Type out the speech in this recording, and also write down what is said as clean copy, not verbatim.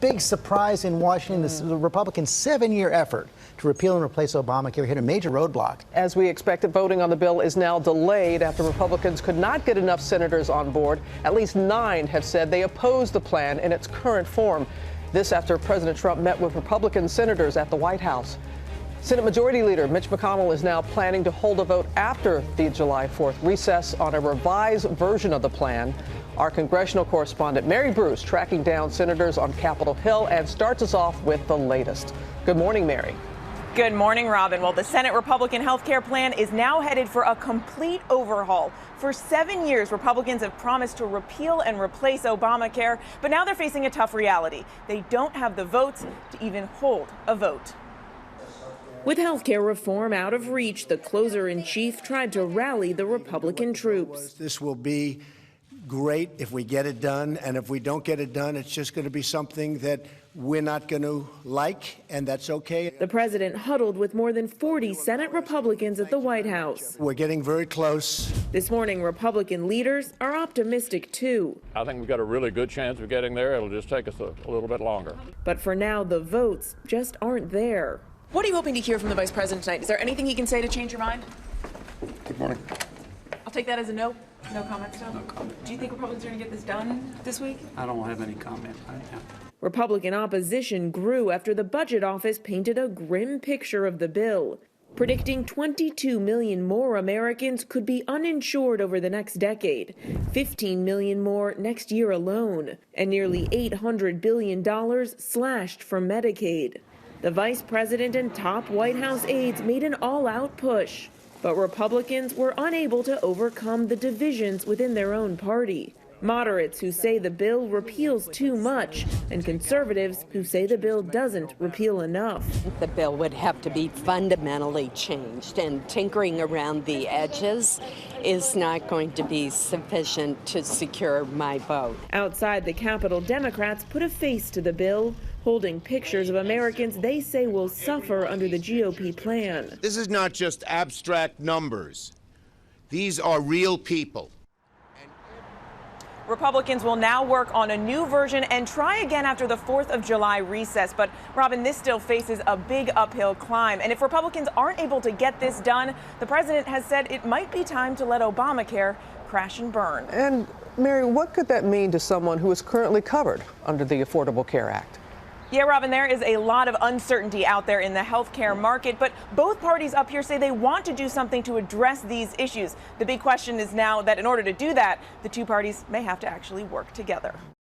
big surprise in Washington. This is the Republicans' 7-year effort to repeal and replace Obamacare hit a major roadblock. As we expected, voting on the bill is now delayed after Republicans could not get enough senators on board. At least 9 have said they oppose the plan in its current form. This after President Trump met with Republican senators at the White House. Senate Majority Leader Mitch McConnell is now planning to hold a vote after the July 4th recess on a revised version of the plan. Our congressional correspondent Mary Bruce tracking down senators on Capitol Hill and starts us off with the latest. Good morning, Mary. Good morning, Robin. Well, the Senate Republican health care plan is now headed for a complete overhaul. For 7 years, Republicans have promised to repeal and replace Obamacare, but now they're facing a tough reality. They don't have the votes to even hold a vote. With health care reform out of reach, the closer-in-chief tried to rally the Republican troops. This will be great if we get it done, and if we don't get it done, it's just going to be something that we're not going to like, and that's okay. The president huddled with more than 40 Senate Republicans at the White House. We're getting very close. This morning, Republican leaders are optimistic, too. I think we've got a really good chance of getting there. It'll just take us a little bit longer. But for now, the votes just aren't there. What are you hoping to hear from the vice president tonight? Is there anything he can say to change your mind? Good morning. I'll take that as a no. No comment still? No comment. Do you think Republicans are going to get this done this week? I don't have any comment right now. Republican opposition grew after the budget office painted a grim picture of the bill, predicting 22 million more Americans could be uninsured over the next decade, 15 million more next year alone, and nearly $800 billion slashed from Medicaid. The vice president and top White House aides made an all-out push, but Republicans were unable to overcome the divisions within their own party. Moderates who say the bill repeals too much, and conservatives who say the bill doesn't repeal enough. The bill would have to be fundamentally changed, and tinkering around the edges is not going to be sufficient to secure my vote. Outside the Capitol, Democrats put a face to the bill, holding pictures of Americans they say will suffer under the GOP plan. This is not just abstract numbers. These are real people. Republicans will now work on a new version and try again after the 4th of July recess. But, Robin, this still faces a big uphill climb. And if Republicans aren't able to get this done, the president has said it might be time to let Obamacare crash and burn. And, Mary, what could that mean to someone who is currently covered under the Affordable Care Act? Yeah, Robin, there is a lot of uncertainty out there in the healthcare market, but both parties up here say they want to do something to address these issues. The big question is now that in order to do that, the two parties may have to actually work together.